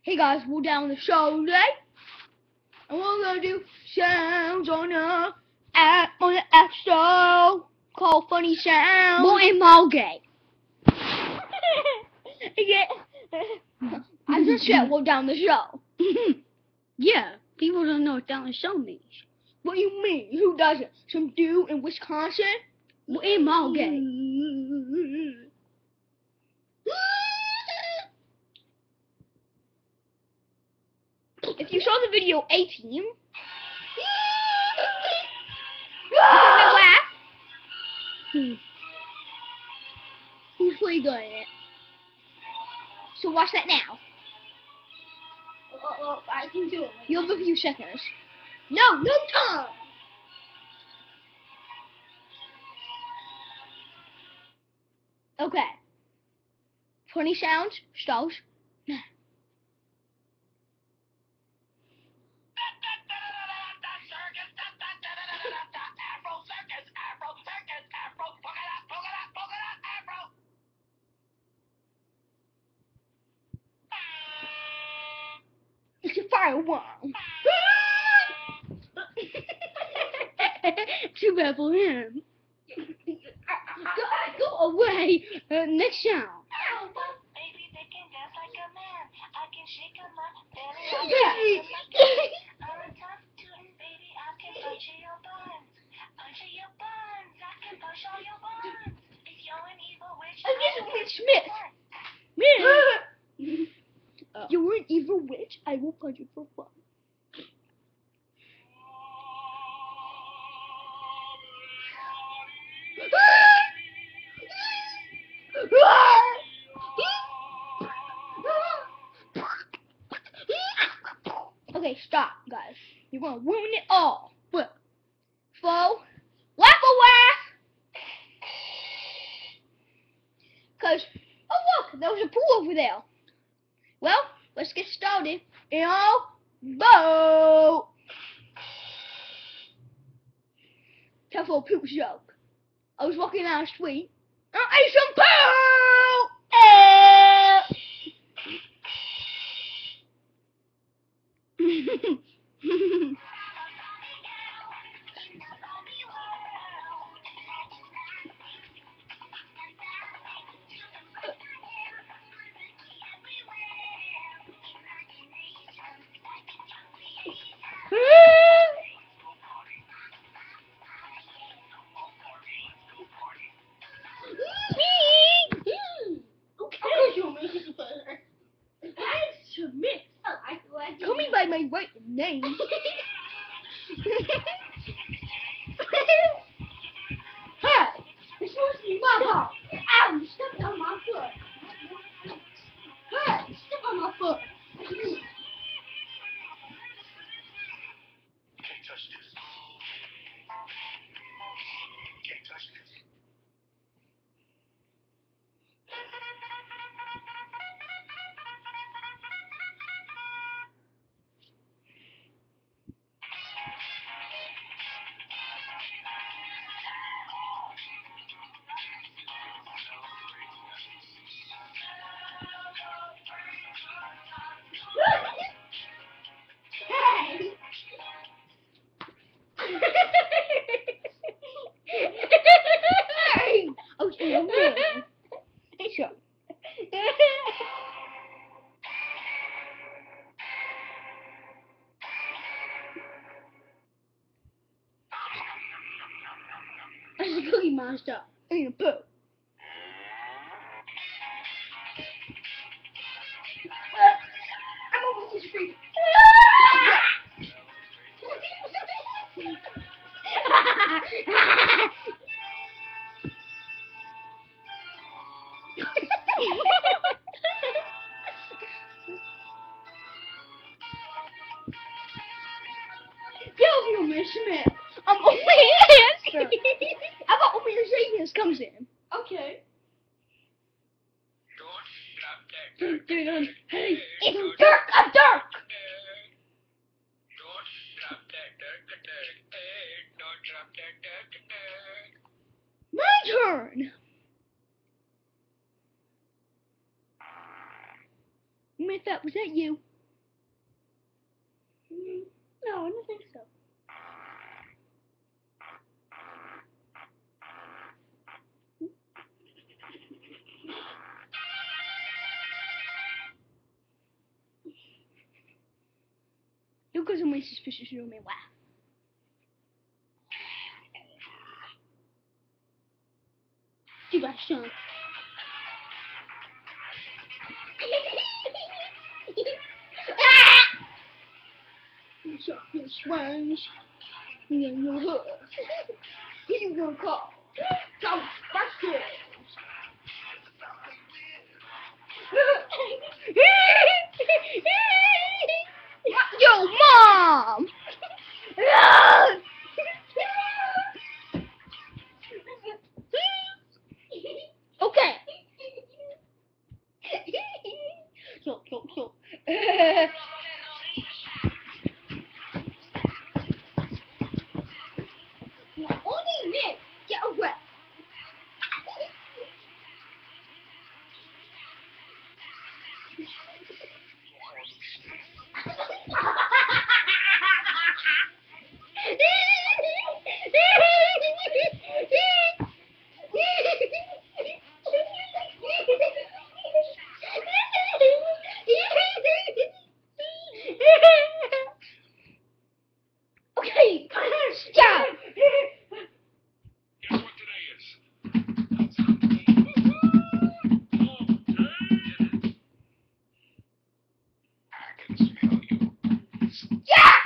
Hey guys, we're down the show today, and we're gonna do sounds on the app show called Funny Sounds. More in Malgate. Yeah. I just said we're down the show. Yeah, people don't know what down the show means. What do you mean? Who doesn't? Some dude in Wisconsin? More in Malgate. If you saw the video 18, He's pretty good at it. so watch that now. I can do it. You have a few seconds. No time. Okay. Funny sounds starts now. It's a fireworm. Too bad for him. Go away. Next sound. Baby, they can dance like a man. I can shake my belly. I'm a tough tootin' baby. I can punch your buns. Punch your buns. I can punch all your buns. If you're an evil witch, I guess will it's Smith. You're an evil witch. I will punch you for fun. Okay, stop, guys. You're gonna ruin it all. Look. Faux. Laugh a laugh. Cause, oh look, there was a pool over there. Well, let's get started. In all, boat. Tough old poop joke. I was walking down the street. I ate some poop. Call me by my right name. Hey, it's supposed to be my fault. Ow, you stepped on my foot. Hey, step on my foot. Can't touch this. Can't touch this. Okay, I'm good. Sure. It's a Cookie Monster. In a boat. I'm over the street. Get over here, Miss Smith. I'm only an answer. How about only the Saviors comes in? Okay. Hey, it's Dirk, a Dirk. My turn. Myth, was that you? No, I don't think so. Look at somebody suspicious of me. Wow. You got son. Shut your swans. In your hood. You gonna call. Ghostbusters. Yo, Mom! Okay. So. Only Nick. Get away. Okay, stop. Guess what today is? I can smell you. Yeah!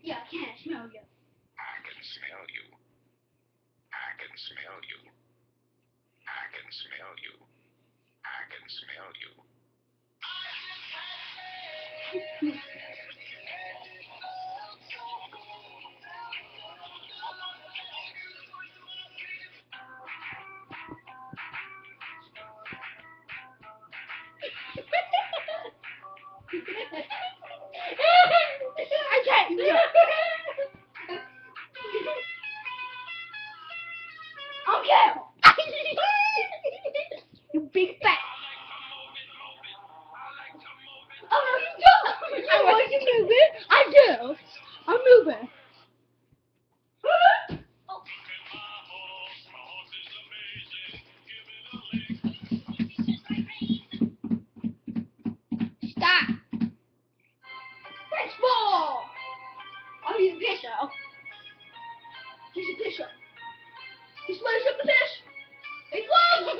Yeah, I can't smell you. I can smell you. I can smell you. I can smell you. I can smell you. I can't do it. Okay. You big fat. Oh no, you don't. I want you to move it. I do. I'm moving. Stop. Baseball. Oh, he's a pitcher. He's a pitcher. He's supposed to pitch. He won.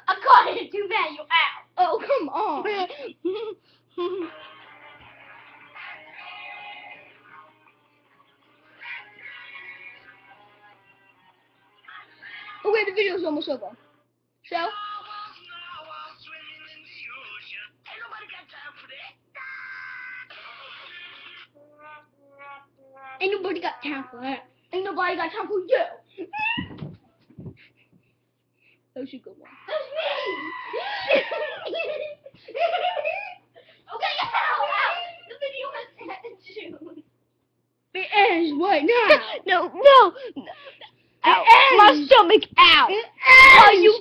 I caught it. Too bad. You're out. Oh, come on. Okay, the video's almost over. So? Ain't nobody got time for that. Ain't nobody got time for you. That was a good one. That's me! Okay, out! The video has ended. It ends right now. No. Ow. My stomach out. It ends. Are you